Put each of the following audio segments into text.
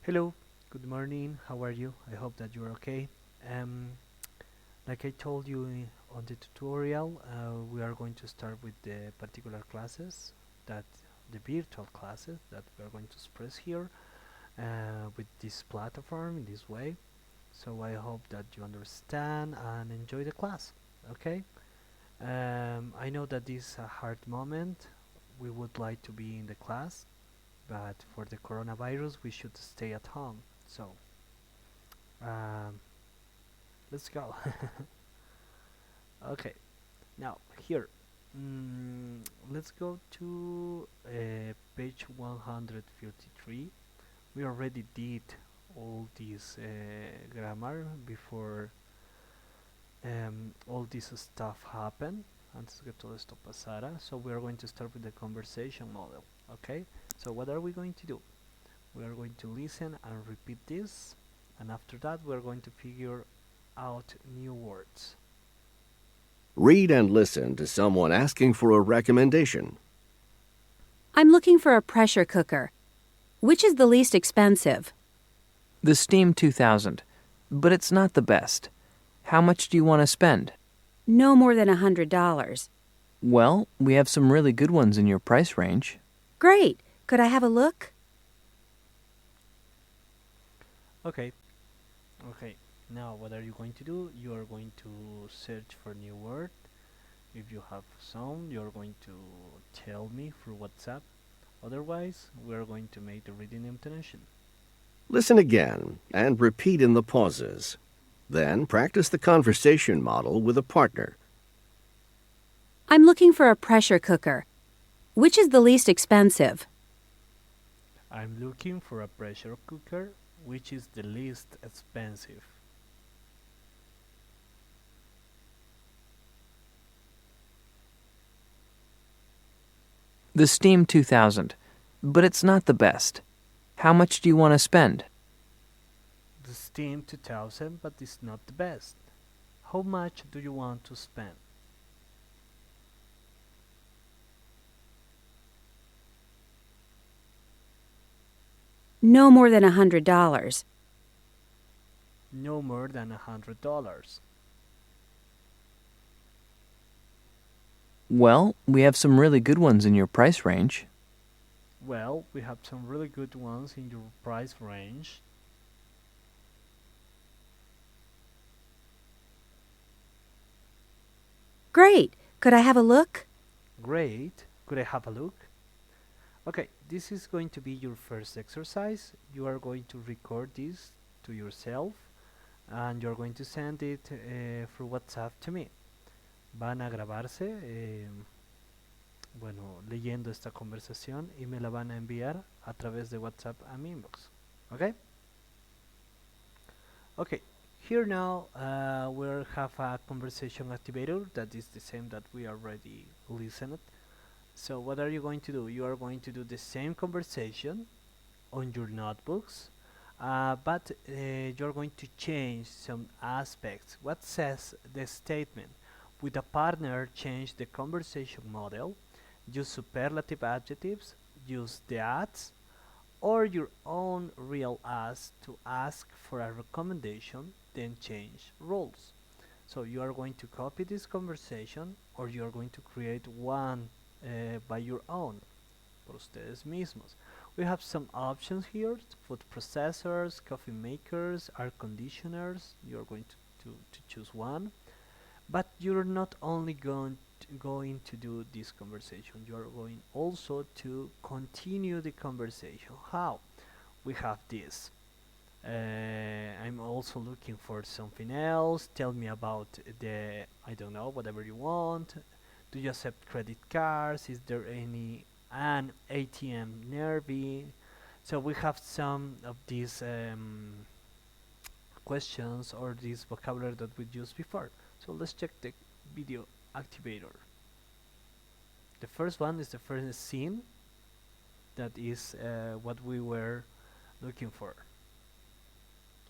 Hello, good morning. How are you? I hope that you're okay. Um, like I told you on the tutorial, we are going to start with the particular classes that the virtual classes that we are going to express here with this platform in this way. So I hope that you understand and enjoy the class. Okay. I know that this is a hard moment. We would like to be in the class, but for the coronavirus, we should stay at home. So Um, let's go. Okay, now here, let's go to page 153. We already did all this grammar before all this stuff happened. Antes que todo esto pasara. So we are going to start with the conversation model. Okay, so what are we going to do? We are going to listen and repeat this, and after that we are going to figure out new words. Read and listen to someone asking for a recommendation. I'm looking for a pressure cooker. Which is the least expensive? The Steam 2000, but it's not the best. How much do you want to spend? No more than $100. Well, we have some really good ones in your price range. Great. Could I have a look? Okay, okay. Now what are you going to do? You are going to search for new word. If you have some, you are going to tell me through WhatsApp. Otherwise, we are going to make the reading intonation. Listen again and repeat in the pauses. Then practice the conversation model with a partner. I'm looking for a pressure cooker. Which is the least expensive? I'm looking for a pressure cooker, which is the least expensive. The Steam 2000, but it's not the best. How much do you want to spend? The Steam 2000, but it's not the best. How much do you want to spend? No more than $100. No more than $100. Well, we have some really good ones in your price range. Well, we have some really good ones in your price range. Great. Could I have a look? Great. Could I have a look? Okay, this is going to be your first exercise. You are going to record this to yourself and you're going to send it through WhatsApp to me. Van a grabarse, bueno, leyendo esta conversación y me la van a enviar a través de WhatsApp a mi inbox. Okay? Okay, here now we'll have a conversation activator that is the same that we already listened. So what are you going to do? You are going to do the same conversation on your notebooks, but you're going to change some aspects. What says the statement? With a partner, change the conversation model, use superlative adjectives, use the ads, or your own real as to ask for a recommendation, then change roles. So you are going to copy this conversation or you are going to create one by your own, por ustedes mismos. We have some options here: food processors, coffee makers, air conditioners. You're going to choose one, but you're not only going to do this conversation, you're going also to continue the conversation. How? We have this. I'm also looking for something else. Tell me about the, I don't know, whatever you want. Do you accept credit cards? Is there an ATM nearby? So we have some of these questions or this vocabulary that we used before. So let's check the video activator. The first one is the first scene. That is what we were looking for.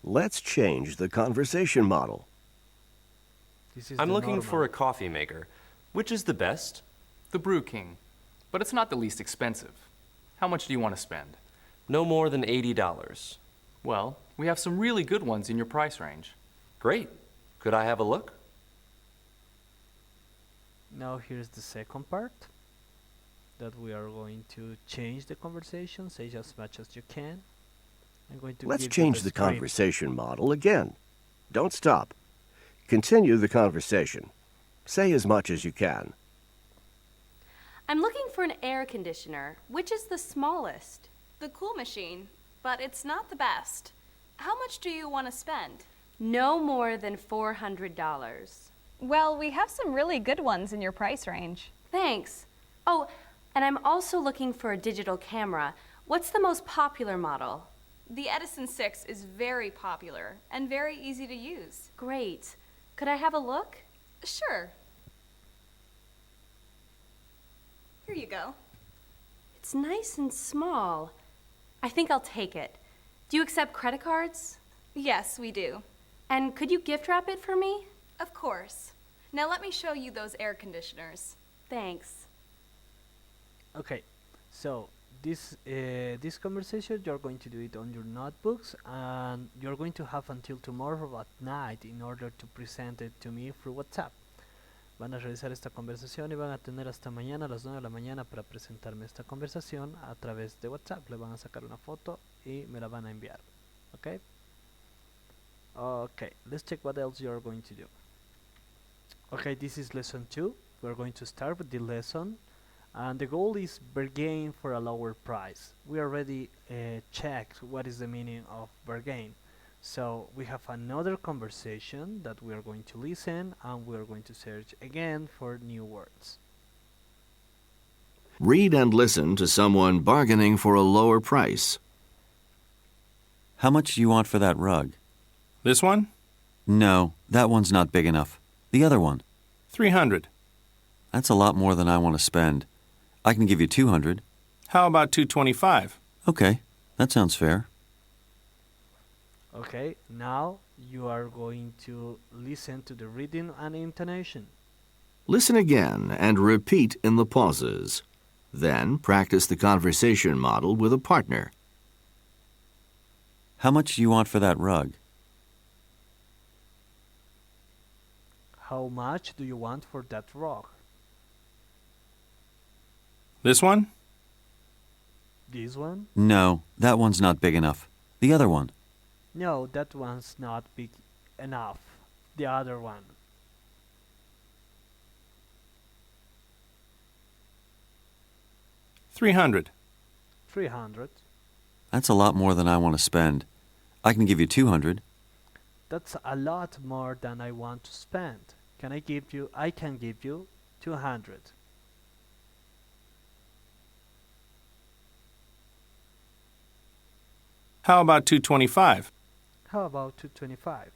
Let's change the conversation model. This is I'm the looking for a normal. coffee maker. Which is the best? The Brew King, but it's not the least expensive. How much do you want to spend? No more than $80. Well, we have some really good ones in your price range. Great. Could I have a look? Now here's the second part that we are going to change the conversation, say as much as you can. I'm going to Let's give you change the script. conversation model again. Don't stop. Continue the conversation. Say as much as you can. I'm looking for an air conditioner. Which is the smallest? The cool machine, but it's not the best. How much do you want to spend? No more than $400. Well, we have some really good ones in your price range. Thanks. Oh, and I'm also looking for a digital camera. What's the most popular model? The Edison 6 is very popular and very easy to use. Great. Could I have a look? Sure. Here you go. It's nice and small. I think I'll take it. Do you accept credit cards? Yes, we do. And could you gift wrap it for me? Of course. Now let me show you those air conditioners. Thanks. Okay, so this conversation you're going to do it on your notebooks, and you're going to have until tomorrow at night in order to present it to me through WhatsApp. Van a realizar esta conversación y van a tener hasta mañana a las 9 de la mañana para presentarme esta conversación a través de WhatsApp. Le van a sacar una foto y me la van a enviar. Okay? Okay, let's check what else you're going to do. Okay, this is lesson 2. We're going to start with the lesson. And the goal is bargain for a lower price. We already checked what is the meaning of bargain. So we have another conversation that we are going to listen, and we are going to search again for new words. Read and listen to someone bargaining for a lower price. How much do you want for that rug? This one? No, that one's not big enough. The other one. 300. That's a lot more than I want to spend. I can give you 200. How about 225? Okay, that sounds fair. Okay, now you are going to listen to the reading and intonation. Listen again and repeat in the pauses. Then practice the conversation model with a partner. How much do you want for that rug? How much do you want for that rug? This one? This one? No, that one's not big enough. The other one. No, that one's not big enough. The other one. $300. 300. That's a lot more than I want to spend. I can give you 200. That's a lot more than I want to spend. I can give you 200. How about 225? How about 225?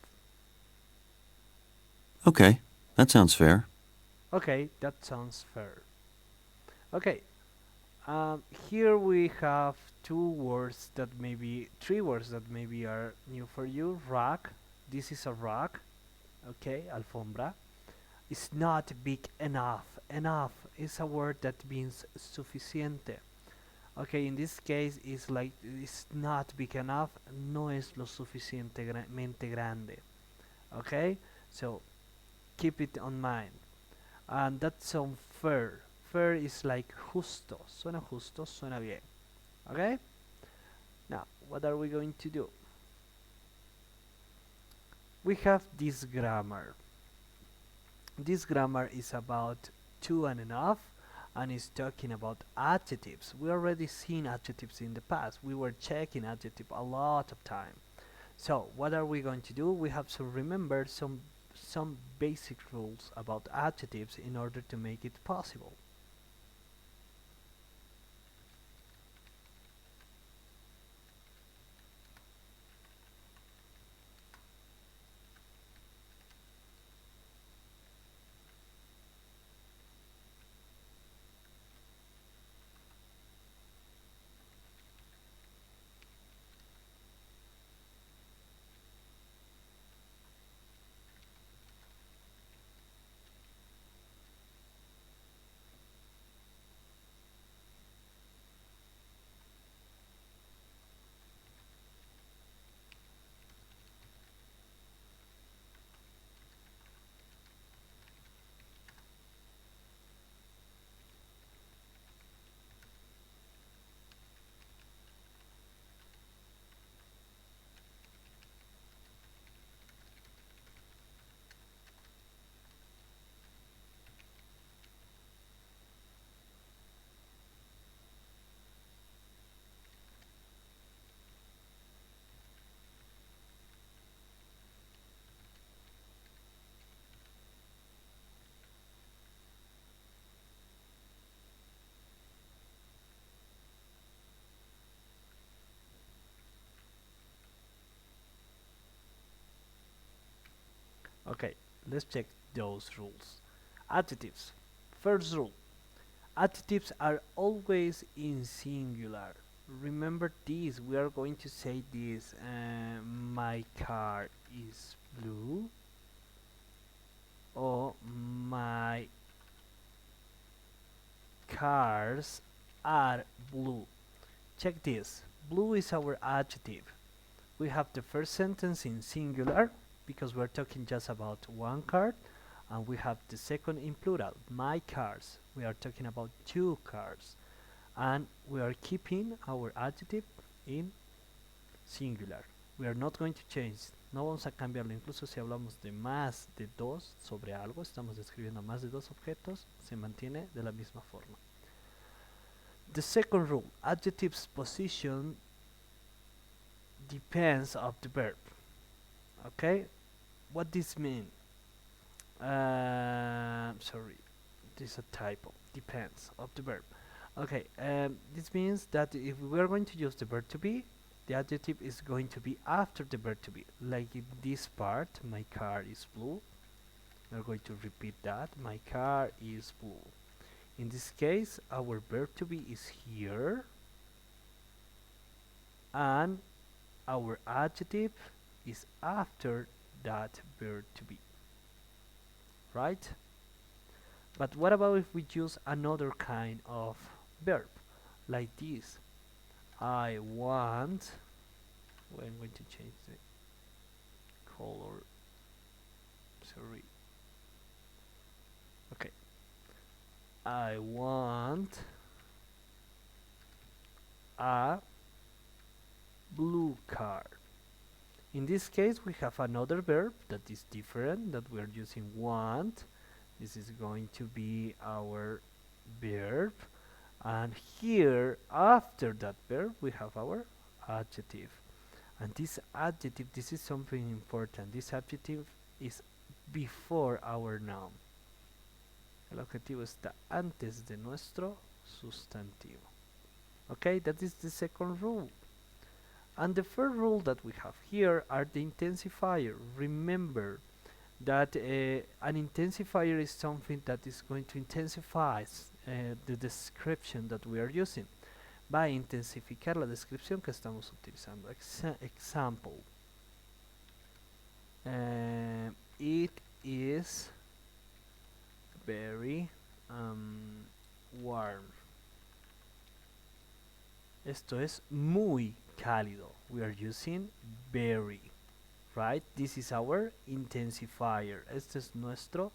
Okay, that sounds fair. Okay, that sounds fair. Okay, here we have three words that maybe are new for you. Rug. This is a rug. Okay, alfombra. It's not big enough. Enough is a word that means suficiente. Okay, in this case, it's like it's not big enough. No es lo suficientemente grande. Okay, so keep it on mind. And that sounds fair. Fair is like justo. Suena bien. Okay? Now, what are we going to do? We have this grammar. This grammar is about two and enough, and is talking about adjectives. We already seen adjectives in the past. We were checking adjective a lot of time. So what are we going to do? We have to remember some basic rules about adjectives in order to make it possible. Okay, let's check those rules. Adjectives. First rule. Adjectives are always in singular. Remember this, we are going to say this. My car is blue, or my cars are blue. Check this. Blue is our adjective. We have the first sentence in singular because we're talking just about one car, and we have the second in plural, my cars. We are talking about two cars, and we are keeping our adjective in singular. We are not going to change. No vamos a cambiarlo. Incluso si hablamos de más de dos sobre algo, estamos describiendo más de dos objetos, se mantiene de la misma forma. The second rule, adjective's position depends of the verb. Okay, what this mean? Sorry, this is a typo. Depends of the verb. Okay, this means that if we are going to use the verb to be, the adjective is going to be after the verb to be. Like in this part, my car is blue. We are going to repeat that. My car is blue. In this case, our verb to be is here, and our adjective is after that verb to be. Right? But what about if we use another kind of verb, like this? I want. Well, I'm going to change the color. Sorry. Okay. I want a blue car. In this case, we have another verb that is different, that we are using want. This is going to be our verb, and here after that verb we have our adjective. And this adjective, this is something important, this adjective is before our noun. El adjetivo está antes de nuestro sustantivo. Okay, that is the second rule. And the third rule that we have here are the intensifier. Remember that an intensifier is something that is going to intensify the description that we are using. Va a intensificar la descripción que estamos utilizando. Example. It is very warm. Esto es muy cálido. We are using very. Right? This is our intensifier. Este es nuestro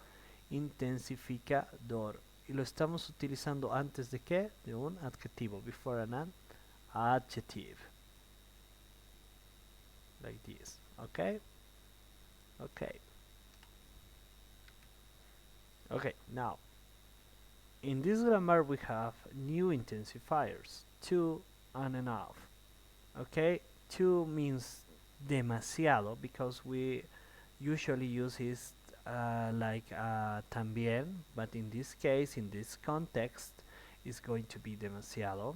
intensificador. Y lo estamos utilizando antes de qué? De un adjetivo. Before an adjective. Like this. Okay? Okay. Okay, now. In this grammar we have new intensifiers. To and enough. Okay? To means demasiado, because we usually use it like también, but in this case, in this context, is going to be demasiado,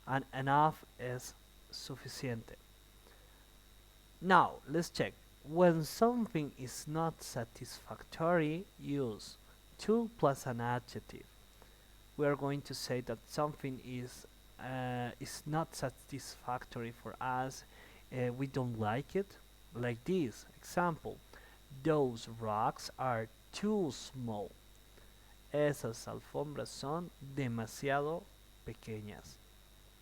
and enough is suficiente. Now, let's check. When something is not satisfactory, use to plus an adjective. We are going to say that something is not satisfactory for us. We don't like it. Like this example, those rocks are too small. Esas alfombras son demasiado pequeñas.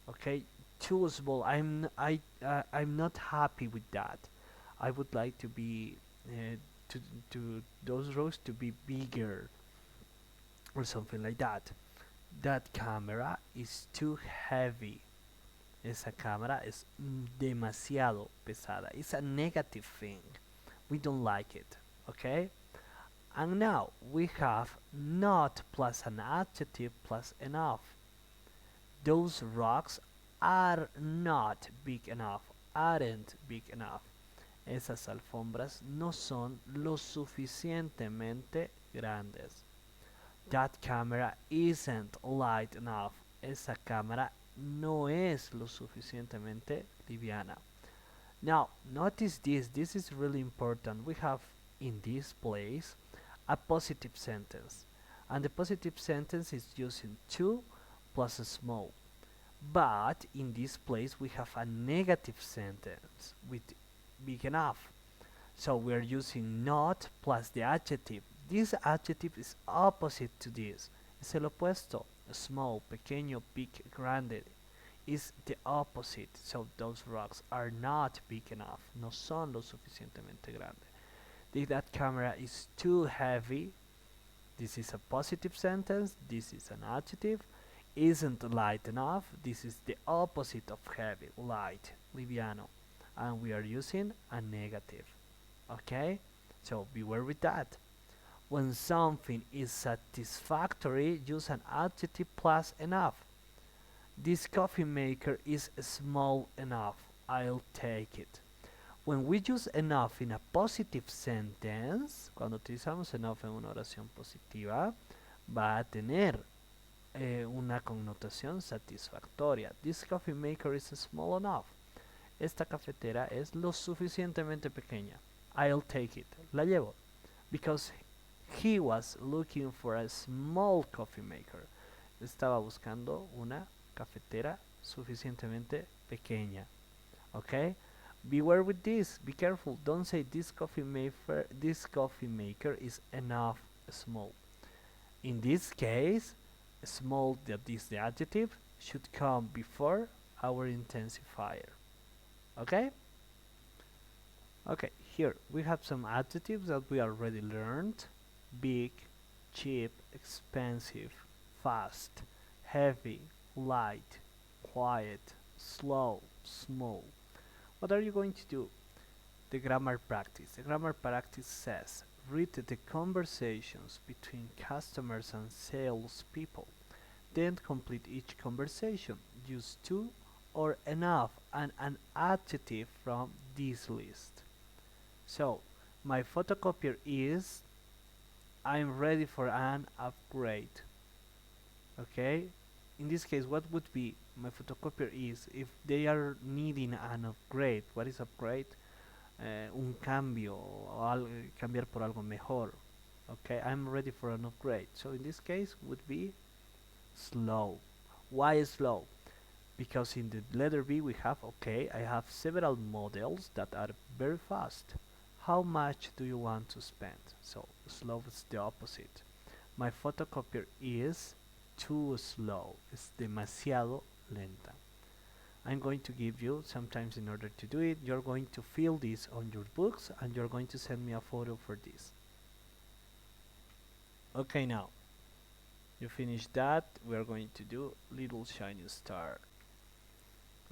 Okay, too small. I'm not happy with that. I would like to be to those rocks to be bigger or something like that. That camera is too heavy. Esa cámara es demasiado pesada. It's a negative thing. We don't like it. Okay? And now we have not plus an adjective plus enough. Those rocks are not big enough. Aren't big enough. Esas alfombras no son lo suficientemente grandes. That camera isn't light enough. Esa cámara no es lo suficientemente liviana. Now, notice this. This is really important. We have in this place a positive sentence, and the positive sentence is using to plus a small. But in this place we have a negative sentence with big enough. So we are using not plus the adjective. This adjective is opposite to this. Es el opuesto. Small, pequeño, big, grande. Is the opposite. So those rocks are not big enough. No son lo suficientemente grande. That camera is too heavy. This is a positive sentence. This is an adjective. Isn't light enough. This is the opposite of heavy, light, liviano. And we are using a negative. Okay? So beware with that. When something is satisfactory, use an adjective plus enough. This coffee maker is small enough. I'll take it. When we use enough in a positive sentence, cuando utilizamos enough en una oración positiva, va a tener una connotación satisfactoria. This coffee maker is small enough. Esta cafetera es lo suficientemente pequeña. I'll take it. La llevo. Because he was looking for a small coffee maker. Estaba buscando una cafetera suficientemente pequeña. Okay? Beware with this. Be careful. Don't say this coffee maker is enough small. In this case, small, that is the adjective, should come before our intensifier. Okay? Okay, here we have some adjectives that we already learned. Big, cheap, expensive, fast, heavy, light, quiet, slow, small. What are you going to do? The grammar practice. The grammar practice says, read the conversations between customers and salespeople. Then complete each conversation. Use to or enough and an adjective from this list. So, my photocopier is, I'm ready for an upgrade. Okay? In this case, what would be my photocopier is if they are needing an upgrade? What is upgrade? Un cambio, o cambiar por algo mejor. Okay, I'm ready for an upgrade. So in this case would be slow. Why slow? Because in the letter B we have, okay, I have several models that are very fast. How much do you want to spend? So slow is the opposite. My photocopier is too slow. Es demasiado lenta. I'm going to give you, sometimes in order to do it, you're going to fill this on your books and you're going to send me a photo for this. Okay, now you finish that, we are going to do little shiny star.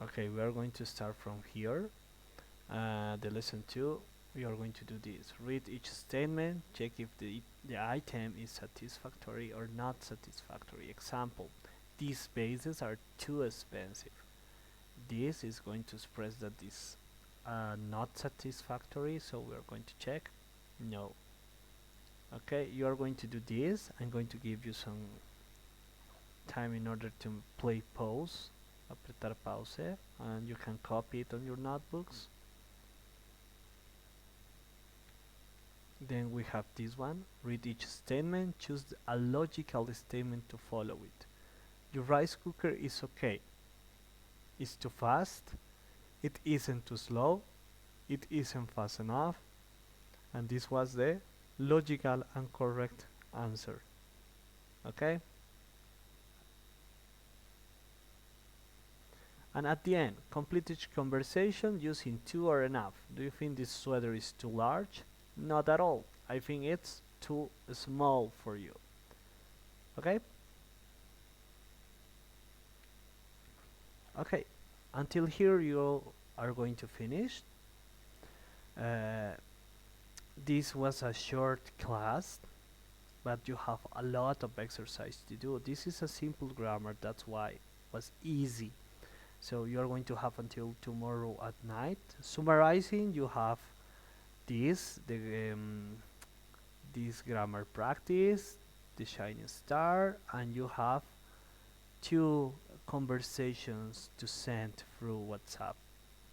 Okay, we are going to start from here. The lesson 2, we are going to do this. Read each statement, check if the item is satisfactory or not satisfactory. Example, these bases are too expensive. This is going to express that this not satisfactory, so we are going to check no. Okay, you are going to do this. I'm going to give you some time in order to play pause, apretar pause, and you can copy it on your notebooks. Then we have this one. Read each statement, choose a logical statement to follow it. Your rice cooker is okay. It's too fast. It isn't too slow. It isn't fast enough. And this was the logical and correct answer. Okay? And at the end, complete each conversation using to or enough. Do you think this sweater is too large? Not at all. I think it's too small for you. Okay? Okay, until here you are going to finish. This was a short class, but you have a lot of exercise to do. This is a simple grammar, that's why it was easy. So you are going to have until tomorrow at night. Summarizing, you have this grammar practice, the shining star, and you have 2 conversations to send through WhatsApp.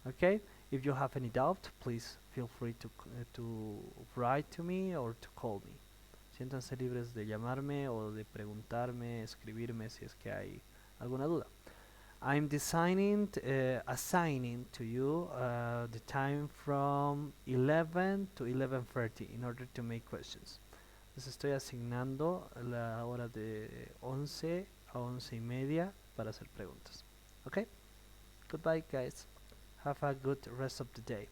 Okay, If you have any doubt, please feel free to write to me or to call me. Siéntanse libres de llamarme o de preguntarme, escribirme si es que hay alguna duda. I'm assigning to you the time from 11 to 11:30 in order to make questions. Les estoy asignando la hora de 11 a 11:30 para hacer preguntas. Okay? Goodbye, guys. Have a good rest of the day.